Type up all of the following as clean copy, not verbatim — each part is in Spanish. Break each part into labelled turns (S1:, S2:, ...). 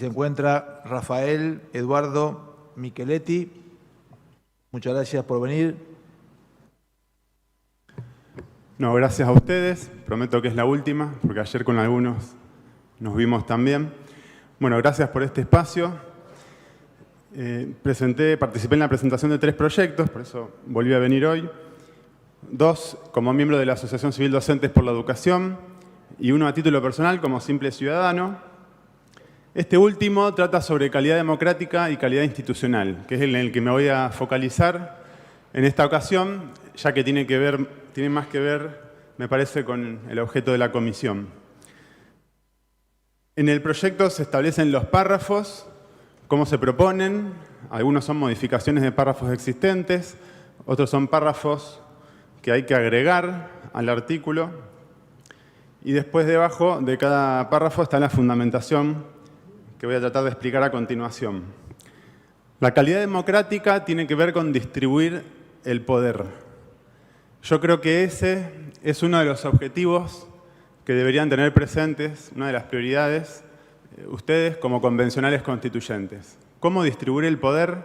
S1: se encuentra Rafael Eduardo Micheletti. Muchas gracias por venir.
S2: No, gracias a ustedes. Prometo que es la última, porque ayer con algunos nos vimos también. Bueno, gracias por este espacio. Participé en la presentación de 3 proyectos, por eso volví a venir hoy. 2 como miembro de la Asociación Civil Docentes por la Educación y 1 a título personal como simple ciudadano. Este último trata sobre calidad democrática y calidad institucional, que es en el que me voy a focalizar en esta ocasión, ya que tiene más que ver, me parece, con el objeto de la comisión. En el proyecto se establecen los párrafos, cómo se proponen. Algunos son modificaciones de párrafos existentes, otros son párrafos que hay que agregar al artículo. Y después, debajo de cada párrafo, está la fundamentación que voy a tratar de explicar a continuación. La calidad democrática tiene que ver con distribuir el poder. Yo creo que ese es uno de los objetivos que deberían tener presentes, una de las prioridades, ustedes como convencionales constituyentes. Cómo distribuir el poder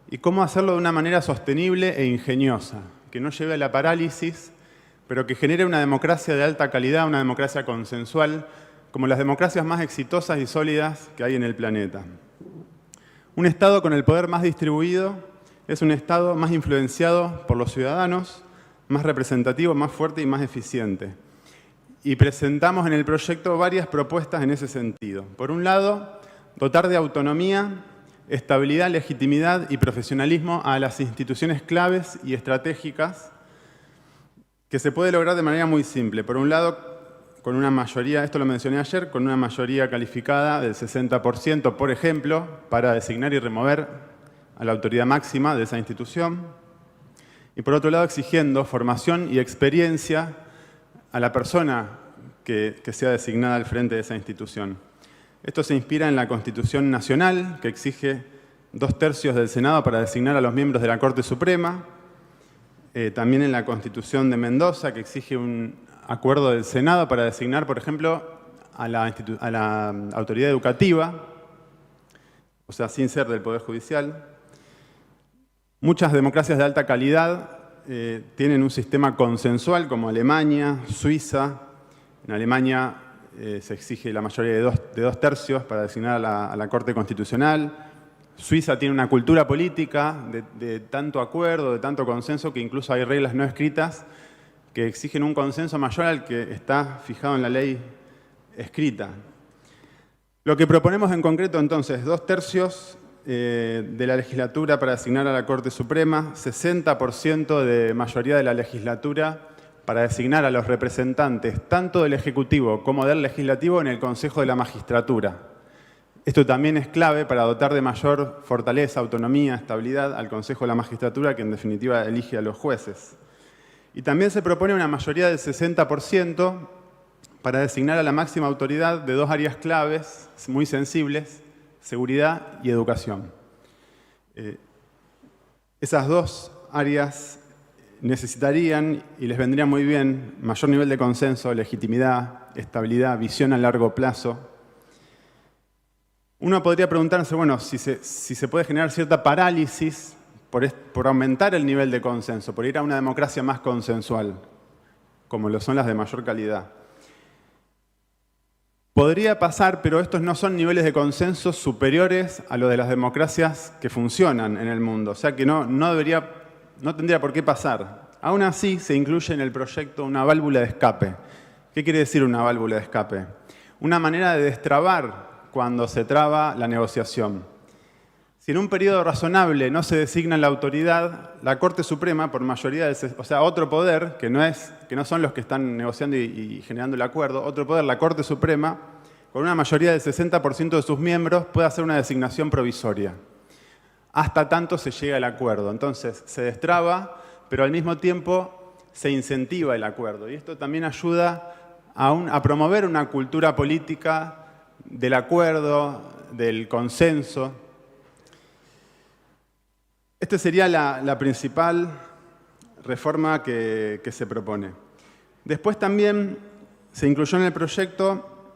S2: y cómo hacerlo de una manera sostenible e ingeniosa, que no lleve a la parálisis, pero que genere una democracia de alta calidad, una democracia consensual, como las democracias más exitosas y sólidas que hay en el planeta. Un Estado con el poder más distribuido es un Estado más influenciado por los ciudadanos, más representativo, más fuerte y más eficiente. Y presentamos en el proyecto varias propuestas en ese sentido. Por un lado, dotar de autonomía, estabilidad, legitimidad y profesionalismo a las instituciones claves y estratégicas, que se puede lograr de manera muy simple. Por un lado, con una mayoría, esto lo mencioné ayer, con una mayoría calificada del 60%, por ejemplo, para designar y remover a la autoridad máxima de esa institución. Y por otro lado, exigiendo formación y experiencia a la persona que sea designada al frente de esa institución. Esto se inspira en la Constitución Nacional, que exige 2/3 del Senado para designar a los miembros de la Corte Suprema. También en la Constitución de Mendoza, que exige un acuerdo del Senado para designar, por ejemplo, a la autoridad educativa, o sea, sin ser del Poder Judicial. Muchas democracias de alta calidad tienen un sistema consensual, como Alemania, Suiza. En Alemania se exige la mayoría de 2/3 para designar a la Corte Constitucional. Suiza tiene una cultura política de tanto acuerdo, de tanto consenso, que incluso hay reglas no escritas que exigen un consenso mayor al que está fijado en la ley escrita. Lo que proponemos en concreto, entonces, 2/3 de la legislatura para designar a la Corte Suprema, 60% de mayoría de la legislatura para designar a los representantes tanto del Ejecutivo como del Legislativo en el Consejo de la Magistratura. Esto también es clave para dotar de mayor fortaleza, autonomía, estabilidad al Consejo de la Magistratura, que en definitiva elige a los jueces. Y también se propone una mayoría del 60% para designar a la máxima autoridad de 2 áreas claves muy sensibles: seguridad y educación. Esas 2 áreas necesitarían, y les vendría muy bien, mayor nivel de consenso, legitimidad, estabilidad, visión a largo plazo. Uno podría preguntarse, bueno, si se puede generar cierta parálisis por aumentar el nivel de consenso, por ir a una democracia más consensual, como lo son las de mayor calidad. Podría pasar, pero estos no son niveles de consenso superiores a los de las democracias que funcionan en el mundo. O sea que no tendría por qué pasar. Aún así, se incluye en el proyecto una válvula de escape. ¿Qué quiere decir una válvula de escape? Una manera de destrabar cuando se traba la negociación. Si en un periodo razonable no se designa la autoridad, la Corte Suprema, por mayoría, o sea, otro poder, que no son los que están negociando y generando el acuerdo, otro poder, la Corte Suprema, con una mayoría del 60% de sus miembros, puede hacer una designación provisoria. Hasta tanto se llega al acuerdo. Entonces, se destraba, pero al mismo tiempo se incentiva el acuerdo. Y esto también ayuda a promover una cultura política del acuerdo, del consenso. Esta sería la principal reforma que se propone. Después también se incluyó en el proyecto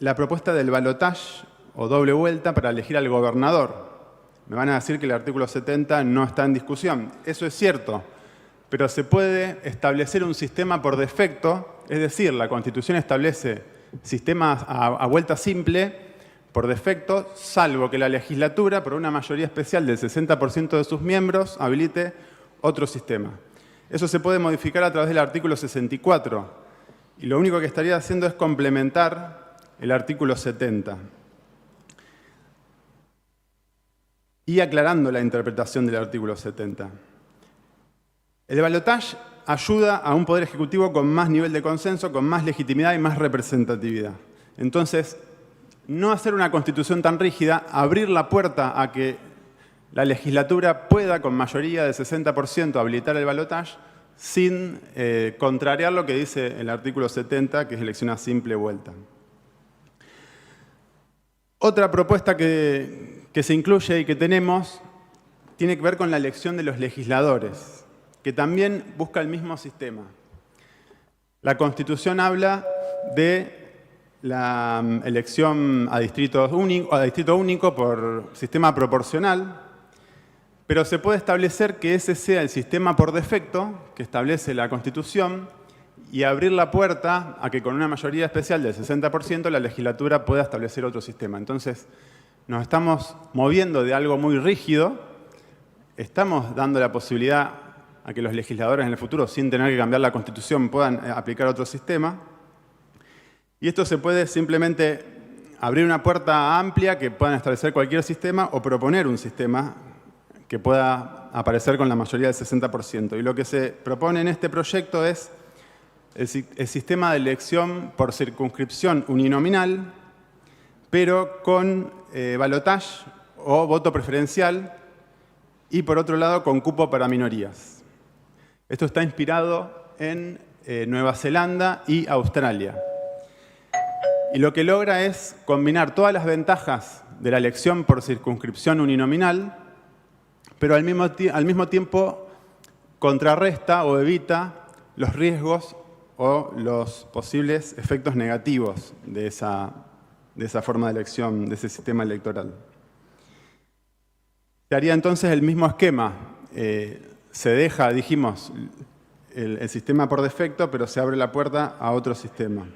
S2: la propuesta del balotaje o doble vuelta para elegir al gobernador. Me van a decir que el artículo 70 no está en discusión. Eso es cierto, pero se puede establecer un sistema por defecto, es decir, la Constitución establece sistemas a vuelta simple por defecto, salvo que la legislatura, por una mayoría especial del 60% de sus miembros, habilite otro sistema. Eso se puede modificar a través del artículo 64, y lo único que estaría haciendo es complementar el artículo 70. Y aclarando la interpretación del artículo 70. El balotaje ayuda a un poder ejecutivo con más nivel de consenso, con más legitimidad y más representatividad. Entonces, no hacer una constitución tan rígida, abrir la puerta a que la legislatura pueda, con mayoría de 60%, habilitar el balotaje sin contrariar lo que dice el artículo 70, que es elección a simple vuelta. Otra propuesta que se incluye y que tenemos tiene que ver con la elección de los legisladores, que también busca el mismo sistema. La Constitución habla de la elección a distrito único por sistema proporcional, pero se puede establecer que ese sea el sistema por defecto que establece la Constitución y abrir la puerta a que con una mayoría especial del 60% la legislatura pueda establecer otro sistema. Entonces, nos estamos moviendo de algo muy rígido, estamos dando la posibilidad a que los legisladores en el futuro, sin tener que cambiar la Constitución, puedan aplicar otro sistema. Y esto se puede simplemente abrir una puerta amplia que puedan establecer cualquier sistema o proponer un sistema que pueda aparecer con la mayoría del 60%. Y lo que se propone en este proyecto es el sistema de elección por circunscripción uninominal, pero con balotaje o voto preferencial y, por otro lado, con cupo para minorías. Esto está inspirado en Nueva Zelanda y Australia. Y lo que logra es combinar todas las ventajas de la elección por circunscripción uninominal, pero al mismo tiempo contrarresta o evita los riesgos o los posibles efectos negativos de esa forma de elección, de ese sistema electoral. Se haría entonces el mismo esquema. Se deja, dijimos, el sistema por defecto, pero se abre la puerta a otro sistema.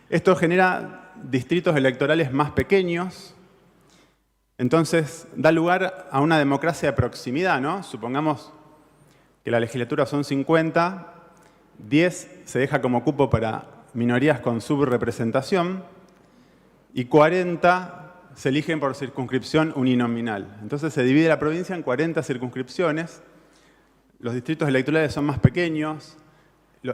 S2: Esto genera distritos electorales más pequeños, entonces da lugar a una democracia de proximidad, ¿no? Supongamos que la legislatura son 50, 10 se deja como cupo para minorías con subrepresentación y 40 se eligen por circunscripción uninominal. Entonces se divide la provincia en 40 circunscripciones, los distritos electorales son más pequeños,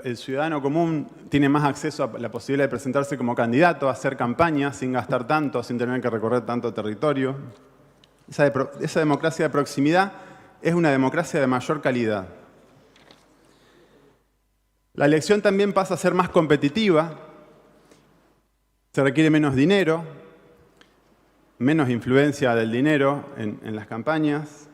S2: el ciudadano común tiene más acceso a la posibilidad de presentarse como candidato, a hacer campaña sin gastar tanto, sin tener que recorrer tanto territorio. Esa democracia de proximidad es una democracia de mayor calidad. La elección también pasa a ser más competitiva, se requiere menos dinero, menos influencia del dinero en las campañas.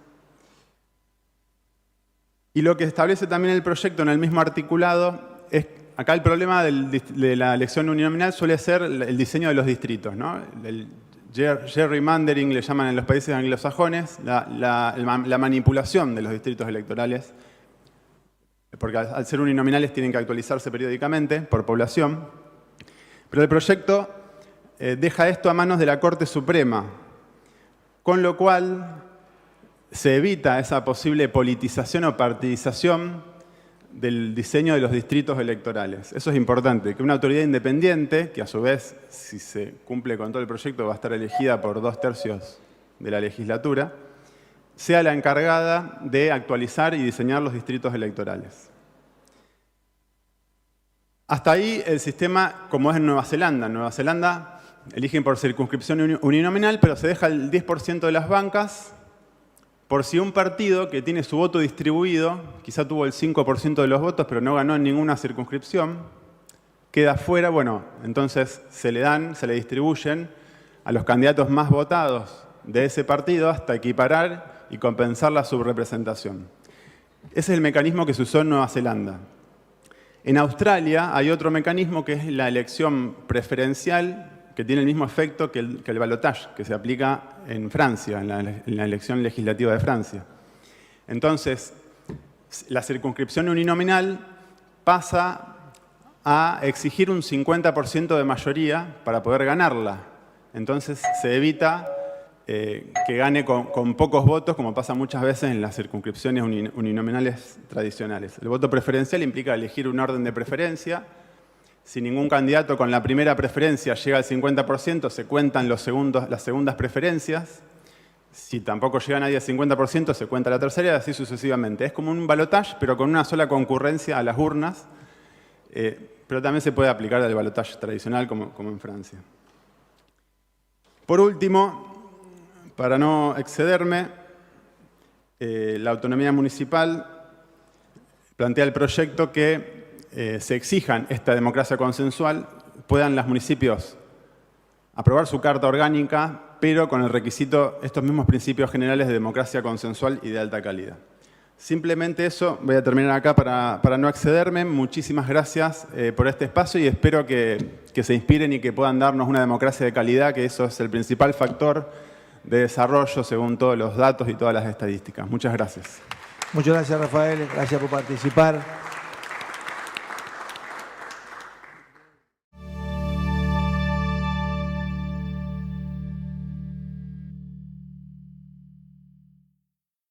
S2: Y lo que establece también el proyecto en el mismo articulado es, acá el problema de la elección uninominal suele ser el diseño de los distritos, ¿no? El gerrymandering le llaman en los países anglosajones, la manipulación de los distritos electorales, porque al ser uninominales tienen que actualizarse periódicamente por población. Pero el proyecto deja esto a manos de la Corte Suprema, con lo cual se evita esa posible politización o partidización del diseño de los distritos electorales. Eso es importante, que una autoridad independiente, que a su vez, si se cumple con todo el proyecto, va a estar elegida por 2/3 de la legislatura, sea la encargada de actualizar y diseñar los distritos electorales. Hasta ahí el sistema como es en Nueva Zelanda. En Nueva Zelanda eligen por circunscripción uninominal, pero se deja el 10% de las bancas por si un partido que tiene su voto distribuido, quizá tuvo el 5% de los votos, pero no ganó en ninguna circunscripción, queda fuera, bueno, entonces se le distribuyen a los candidatos más votados de ese partido hasta equiparar y compensar la subrepresentación. Ese es el mecanismo que se usó en Nueva Zelanda. En Australia hay otro mecanismo que es la elección preferencial que tiene el mismo efecto que el balotage, que se aplica en Francia, en la elección legislativa de Francia. Entonces, la circunscripción uninominal pasa a exigir un 50% de mayoría para poder ganarla. Entonces, se evita que gane con pocos votos, como pasa muchas veces en las circunscripciones uninominales tradicionales. El voto preferencial implica elegir un orden de preferencia. Si ningún candidato con la primera preferencia llega al 50%, se cuentan las segundas preferencias. Si tampoco llega nadie al 50%, se cuenta la tercera y así sucesivamente. Es como un balotage, pero con una sola concurrencia a las urnas, pero también se puede aplicar al balotage tradicional como en Francia. Por último, para no excederme, la autonomía municipal plantea el proyecto que se exijan esta democracia consensual, puedan los municipios aprobar su carta orgánica, pero con el requisito, estos mismos principios generales de democracia consensual y de alta calidad. Simplemente eso, voy a terminar acá para no excederme. Muchísimas gracias por este espacio y espero que se inspiren y que puedan darnos una democracia de calidad, que eso es el principal factor de desarrollo según todos los datos y todas las estadísticas. Muchas gracias.
S1: Muchas gracias, Rafael. Gracias por participar.